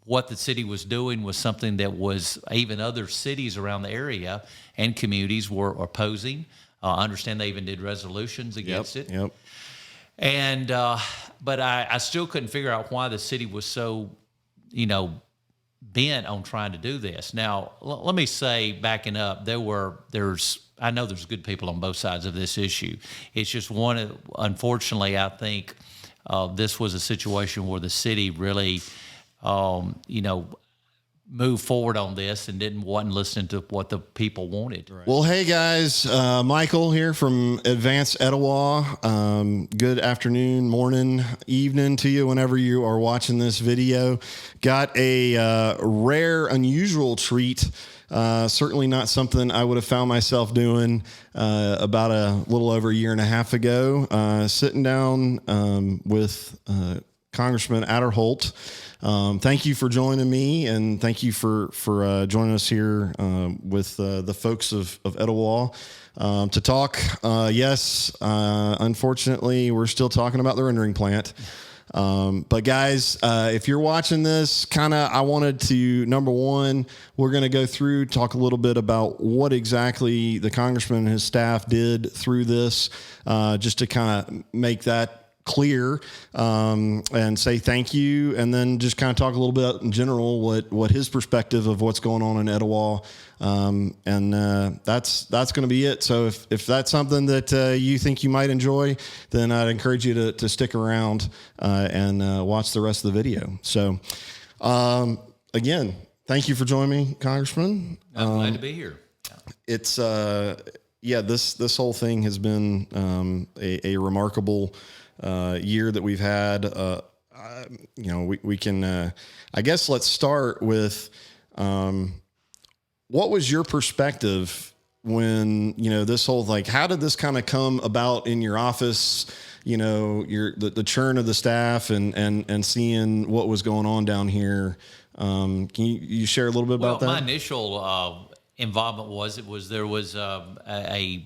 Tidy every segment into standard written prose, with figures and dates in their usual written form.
what the city was doing was something that was even other cities around the area and communities were opposing. I understand they even did resolutions against it. Yep. And but I still couldn't figure out why the city was so, bent on trying to do this. Now, let me say, backing up, I know there's good people on both sides of this issue. It's just unfortunately, I think this was a situation where the city really, moved forward on this and wasn't listening to what the people wanted. Right. Well, hey guys, Michael here from Advanced Etowah. Good afternoon, morning, evening to you whenever you are watching this video. Got a rare, unusual treat. Certainly not something I would have found myself doing about a little over a year and a half ago. Sitting down with Congressman Aderholt. Thank you for joining me, and thank you for joining us here with the folks of Etowah to talk. Yes, unfortunately, we're still talking about the rendering plant. But guys, if you're watching this, I wanted to, number one, we're going to go through, talk a little bit about what exactly the congressman and his staff did through this, just to kind of make that clear, and say thank you, and then just kind of talk a little bit in general what his perspective of what's going on in Etowah, and that's going to be it. So if that's something that you think you might enjoy, then I'd encourage you to stick around and watch the rest of the video. So again, thank you for joining me, Congressman. I'm glad to be here. It's this whole thing has been a remarkable year that we've had. We can, I guess let's start with, what was your perspective when, this whole, how did this kind of come about in your office, the churn of the staff and seeing what was going on down here? Can you share a little bit about that? My initial, involvement there was a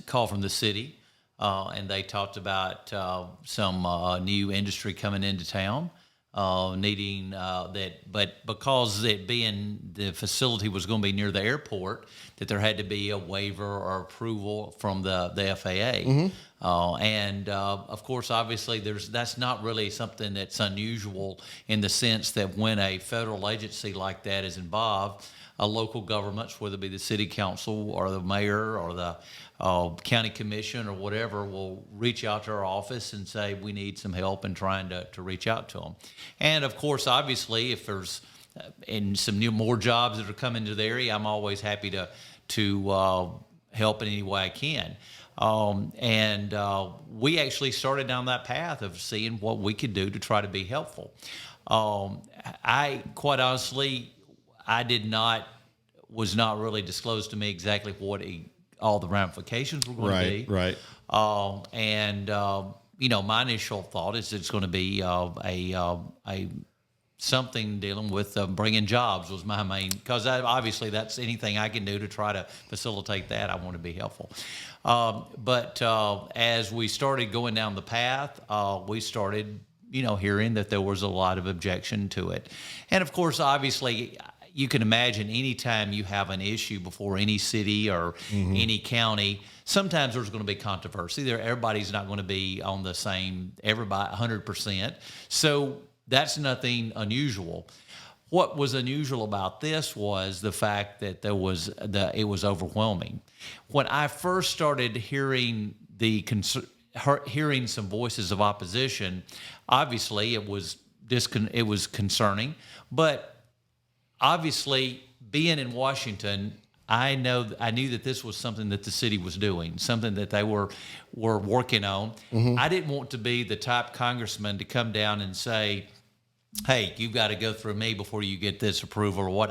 call from the city. And they talked about some new industry coming into town, needing that. But because the facility was going to be near the airport, that there had to be a waiver or approval from the FAA. Mm-hmm. And of course, obviously, that's not really something that's unusual in the sense that when a federal agency like that is involved, local governments, whether it be the city council or the mayor or the county commission or whatever, will reach out to our office and say we need some help in trying to reach out to them. And of course, obviously, if there's some more jobs that are coming to the area, I'm always happy to help in any way I can. And we actually started down that path of seeing what we could do to try to be helpful. I quite honestly, was not really disclosed to me exactly what all the ramifications were going to be. Right. My initial thought is it's going to be something dealing with bringing jobs was my main, because obviously that's anything I can do to try to facilitate that. I want to be helpful. But as we started going down the path, we started, hearing that there was a lot of objection to it. And of course, obviously, you can imagine anytime you have an issue before any city or mm-hmm. any county, sometimes there's going to be controversy. Everybody's not going to be on the same, 100%. So that's nothing unusual. What was unusual about this was the fact that it was overwhelming. When I first started hearing hearing some voices of opposition, obviously it was concerning, but obviously, being in Washington, I knew that this was something that the city was doing, something that they were working on. Mm-hmm. I didn't want to be the type congressman to come down and say, "Hey, you've got to go through me before you get this approval," or what.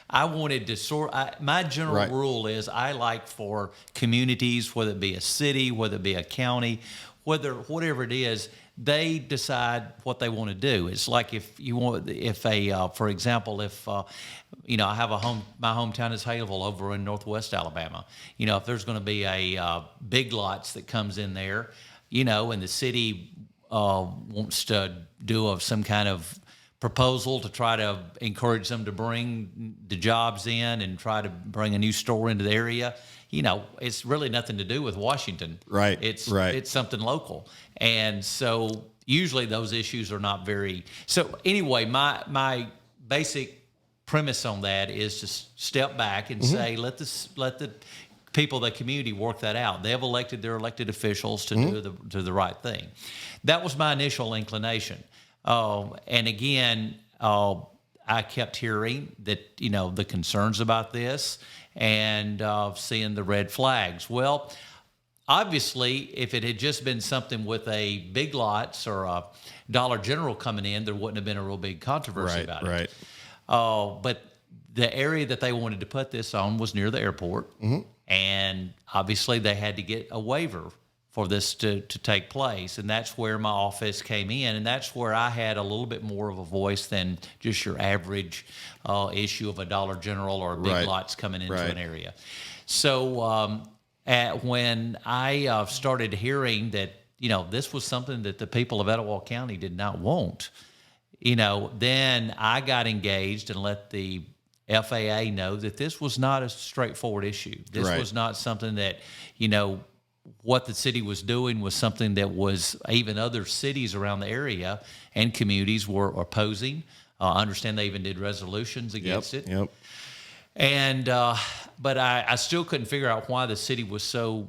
I wanted to my general rule is I like for communities, whether it be a city, whether it be a county, whatever it is, they decide what they want to do. It's like for example, I have my hometown is Haleville over in Northwest Alabama. If there's going to be a Big Lots that comes in there, and the city wants to do some kind of proposal to try to encourage them to bring the jobs in and try to bring a new store into the area. It's really nothing to do with Washington. Right. It's something local. And so usually those issues are not very. So anyway, my basic premise on that is to step back and say, let the people, the community work that out. They have elected their elected officials to do the right thing. That was my initial inclination. And again, I kept hearing that, the concerns about this and seeing the red flags. Well, obviously, if it had just been something with a Big Lots or a Dollar General coming in, there wouldn't have been a real big controversy about it. Right. But the area that they wanted to put this on was near the airport. And obviously, they had to get a waiver for this to take place. And that's where my office came in. And that's where I had a little bit more of a voice than just your average issue of a Dollar General or a Big Lots coming into an area. So when I started hearing that, this was something that the people of Etowah County did not want, then I got engaged and let the FAA know that this was not a straightforward issue. This was not something that, what the city was doing was something that was even other cities around the area and communities were opposing. I understand they even did resolutions against it. Yep. And but I still couldn't figure out why the city was so,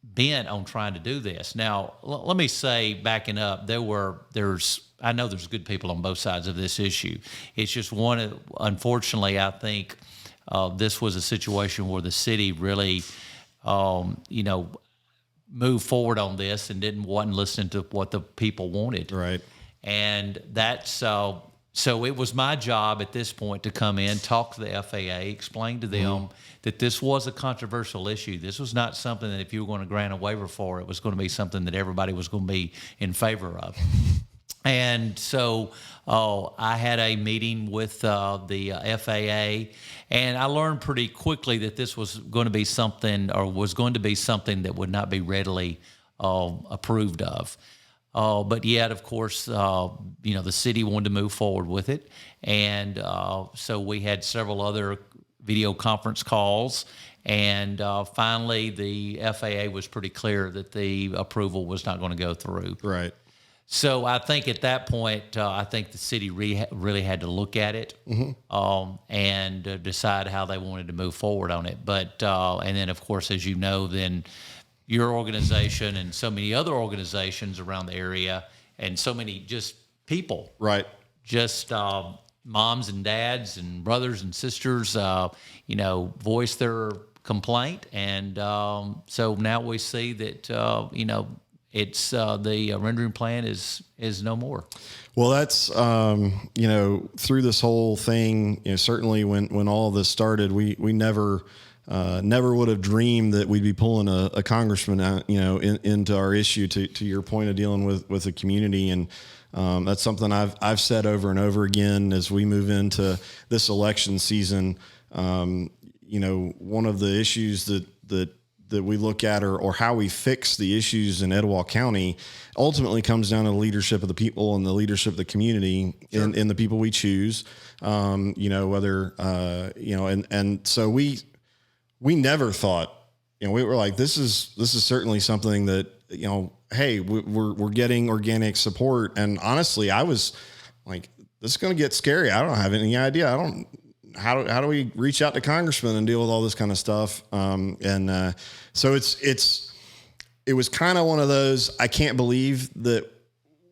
bent on trying to do this. Now, let me say, backing up, I know there's good people on both sides of this issue. It's just unfortunately, I think this was a situation where the city really, moved forward on this and wasn't listening to what the people wanted. Right. And that's so it was my job at this point to come in, talk to the FAA, explain to them that this was a controversial issue. This was not something that if you were going to grant a waiver for, it was going to be something that everybody was going to be in favor of. And so I had a meeting with the FAA, and I learned pretty quickly that this was going to be something that would not be readily approved of. But yet, of course, the city wanted to move forward with it. And so we had several other video conference calls. And finally, the FAA was pretty clear that the approval was not going to go through. Right. So I think at that point, I think the city really had to look at it and decide how they wanted to move forward on it. But and then, of course, as you know, then your organization and so many other organizations around the area and so many just people, just moms and dads and brothers and sisters, voice their complaint. And so now we see that, it's the rendering plan is no more. Well, that's, through this whole thing, certainly when all of this started, we never would have dreamed that we'd be pulling a congressman out, into our issue to your point of dealing with the community. And that's something I've said over and over again as we move into this election season. One of the issues that we look at or how we fix the issues in Etowah County ultimately comes down to the leadership of the people and the leadership of the community in the people we choose, and so we never thought, we were like, this is certainly something that, hey, we're getting organic support. And honestly, I was like, this is going to get scary. I don't have any idea. How do we reach out to congressmen and deal with all this kind of stuff? So it was kind of one of those, I can't believe that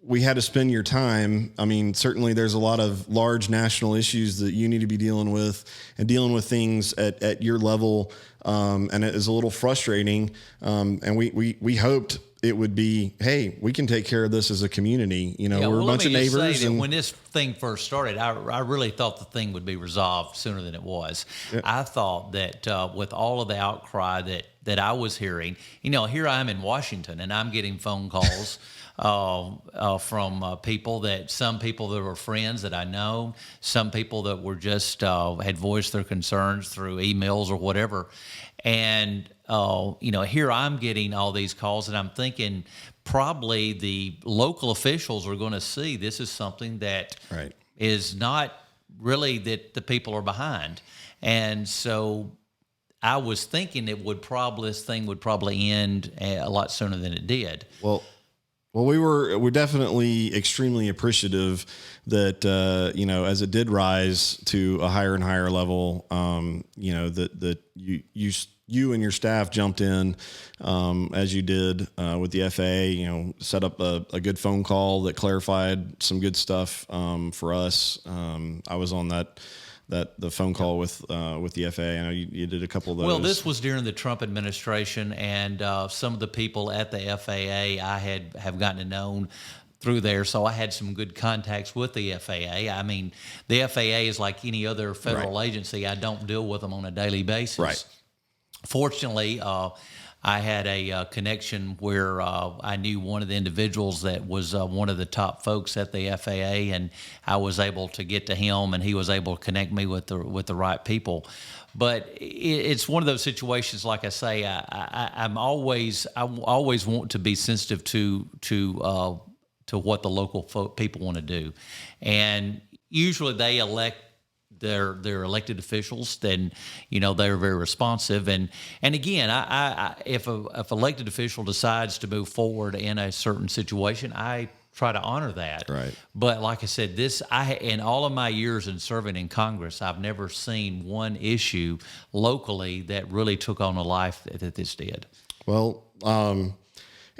we had to spend your time. I mean, certainly there's a lot of large national issues that you need to be dealing with and dealing with things at your level. And it is a little frustrating. And we hoped it would be, hey, we can take care of this as a community. We're a bunch of neighbors. And when this thing first started, I really thought the thing would be resolved sooner than it was. Yeah. I thought that with all of the outcry that that I was hearing. Here I am in Washington, and I'm getting phone calls from some people that were friends that I know, some people that were just had voiced their concerns through emails or whatever. And, here I'm getting all these calls, and I'm thinking probably the local officials are going to see this is something that is not really that the people are behind. And so I was thinking this thing would probably end a lot sooner than it did. Well, we're definitely extremely appreciative that as it did rise to a higher and higher level, that you and your staff jumped in as you did with the FAA. Set up a good phone call that clarified some good stuff for us. I was on the phone call with the FAA. I know you did a couple of those. Well, this was during the Trump administration, and some of the people at the FAA I have gotten to know through there, so I had some good contacts with the FAA. I mean, the FAA is like any other federal agency. I don't deal with them on a daily basis. Right. Fortunately, I had a connection where I knew one of the individuals that was one of the top folks at the FAA, and I was able to get to him, and he was able to connect me with the right people. But it's one of those situations. Like I say, I always want to be sensitive to what the local people want to do, and usually they elect their elected officials. Then they're very responsive, and again, if an elected official decides to move forward in a certain situation, I try to honor that. Right. But like I said, in all of my years in serving in Congress, I've never seen one issue locally that really took on a life that this did. Well,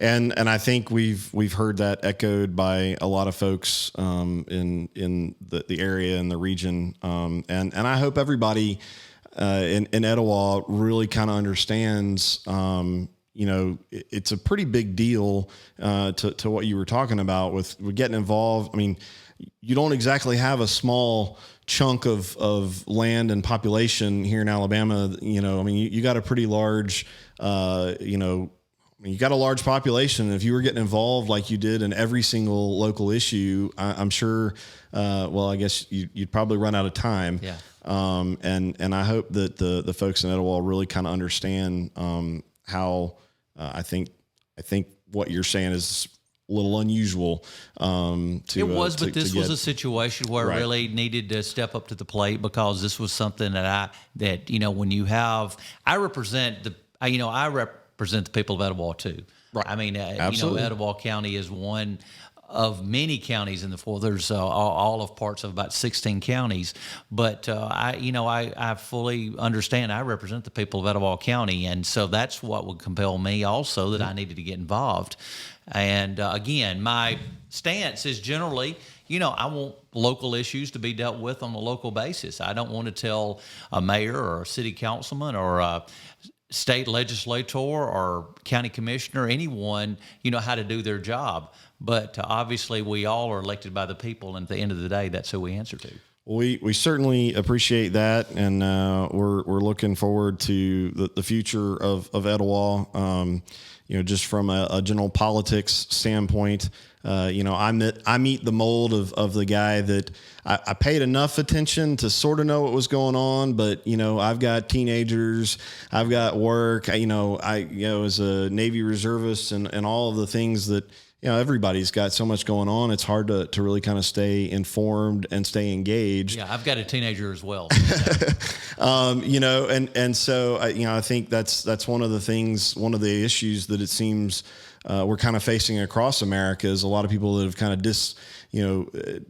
and I think we've heard that echoed by a lot of folks in the area and the region, and I hope everybody in Etowah really kind of understands. It's a pretty big deal to what you were talking about with getting involved. I mean, you don't exactly have a small chunk of land and population here in Alabama. You got a pretty large, you got a large population. If you were getting involved like you did in every single local issue, I'm sure, I guess you'd probably run out of time. Yeah. And I hope that the folks in Etowah really kind of understand how I think what you're saying is a little unusual. But this was a situation where I really needed to step up to the plate, because this was something that when you have, I represent the people of Etowah too. Right. I mean, Absolutely. Etowah County is one of many counties in the fourth. There's all of parts of about 16 counties, but I fully understand. I represent the people of Etowah County, and so that's what would compel me also that I needed to get involved. And again, my stance is generally, I want local issues to be dealt with on a local basis. I don't want to tell a mayor or a city councilman or a state legislator or county commissioner, anyone, how to do their job. But obviously, we all are elected by the people, and at the end of the day, that's who we answer to. We certainly appreciate that, and we're looking forward to the future of Etowah. Just from a general politics standpoint, I meet the mold of the guy that I paid enough attention to sort of know what was going on, but I've got teenagers, I've got work, I as a Navy reservist and all of the things that everybody's got so much going on. It's hard to really kind of stay informed and stay engaged. Yeah, I've got a teenager as well. And so I think that's one of the issues that it seems we're kind of facing across America is a lot of people that have kind of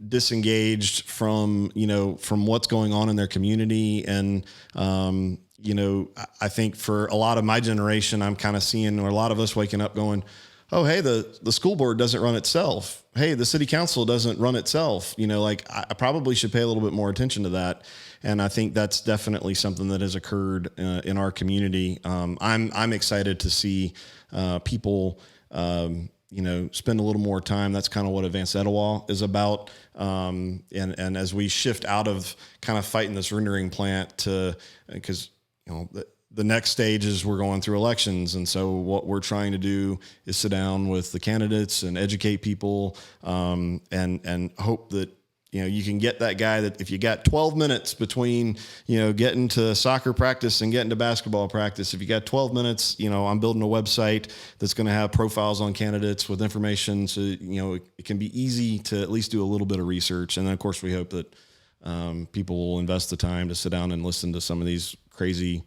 disengaged from what's going on in their community. And I think for a lot of my generation, I'm kind of seeing, or a lot of us waking up going, oh, hey, the school board doesn't run itself. Hey, the city council doesn't run itself. I probably should pay a little bit more attention to that. And I think that's definitely something that has occurred in our community. I'm excited to see people, spend a little more time. That's kind of what Advanced Etowah is about. And as we shift out of kind of fighting this rendering plant because the next stage is we're going through elections. And so what we're trying to do is sit down with the candidates and educate people, and hope that, you can get that guy that if you got 12 minutes between, getting to soccer practice and getting to basketball practice, if you got 12 minutes, I'm building a website that's going to have profiles on candidates with information. So, it can be easy to at least do a little bit of research. And then of course we hope that, people will invest the time to sit down and listen to some of these crazy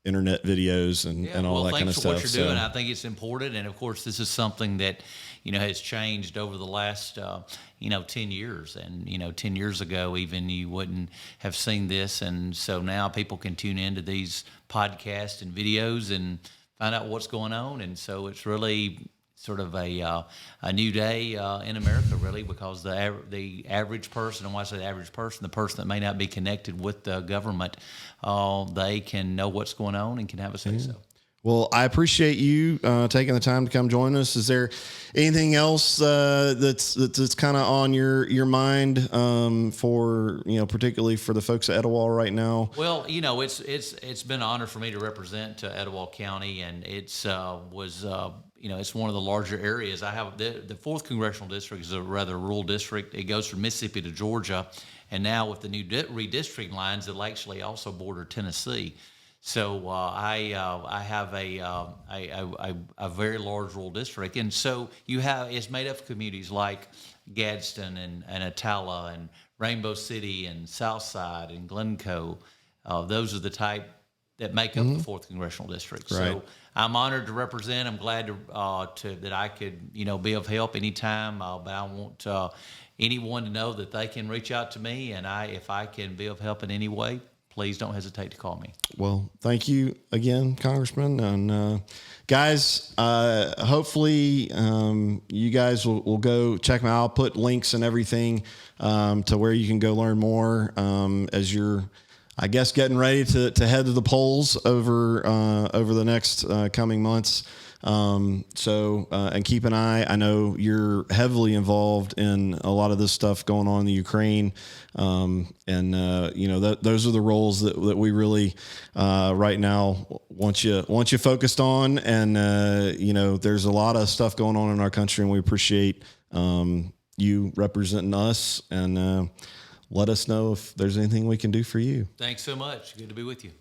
internet videos and all that kind of stuff. Thanks for what you're doing. I think it's important. And of course, this is something that, has changed over the last, 10 years. And, 10 years ago, even you wouldn't have seen this. And so now people can tune into these podcasts and videos and find out what's going on. And so it's really sort of a new day in America, really, because the average person, and when I say the average person, the person that may not be connected with the government, they can know what's going on and can have a say so. Well, I appreciate you taking the time to come join us. Is there anything else that's kind of on your mind for particularly for the folks at Etowah right now? Well, it's been an honor for me to represent Etowah County, and it's it's one of the larger areas. I have the 4th Congressional District is a rather rural district. It goes from Mississippi to Georgia, and now with the new redistricting lines, it'll actually also border Tennessee. So I have a very large rural district, and so it's made up of communities like Gadsden and Etowah and Rainbow City and Southside and Glencoe. Those are the type that make up the 4th Congressional District. Right. So I'm honored to represent. I'm glad that I could be of help anytime. But I want anyone to know that they can reach out to me, and if I can be of help in any way, please don't hesitate to call me. Well, thank you again, Congressman. And guys, hopefully you guys will go check them out. I'll put links and everything to where you can go learn more as you're, I guess, getting ready to head to the polls over the next coming months. And keep an eye. I know you're heavily involved in a lot of this stuff going on in the Ukraine. Those are the roles that we really, right now want you focused on. And, there's a lot of stuff going on in our country, and we appreciate, you representing us, and, let us know if there's anything we can do for you. Thanks so much. Good to be with you.